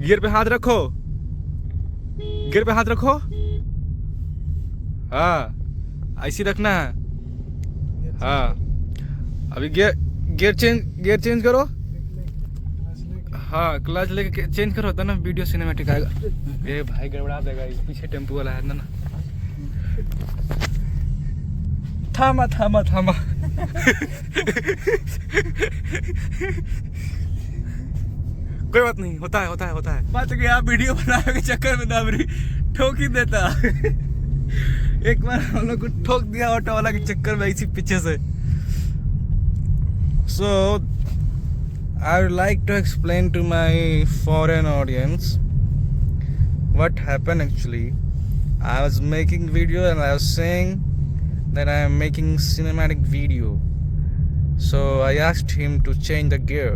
Gear पे हाथ रखो, गियर पे हाथ रखो। हाँ ऐसे रखना है। हाँ अभी गियर चेंज करो। हाँ क्लच लेके चेंज करो तो ना वीडियो सिनेमैटिक आएगा। ये भाई गड़बड़ा देगा, इस पीछे टेम्पो वाला है ना। थामा थामा थामा। कोई बात नहीं, होता है होता है होता है। बात कि आप वीडियो बनाने के चक्कर में दाबरी ठोक ही देता। एक बार हम लोग को ठोक दिया ऑटो वाला के चक्कर में इसी पीछे से। So I would like to explain to my foreign audience what happened actually. I was making video and I was saying that I am making cinematic video. So I asked him to change the gear.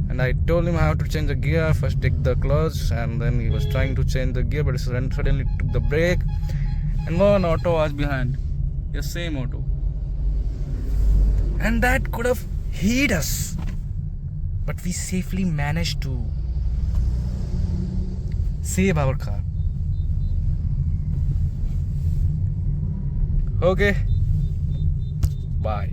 And I told him how to change the gear. First take the clutch, and then he was trying to change the gear, but suddenly took the brake, and one auto was behind. The same auto. And that could have hit us. But we safely managed to save our car. Okay. Bye.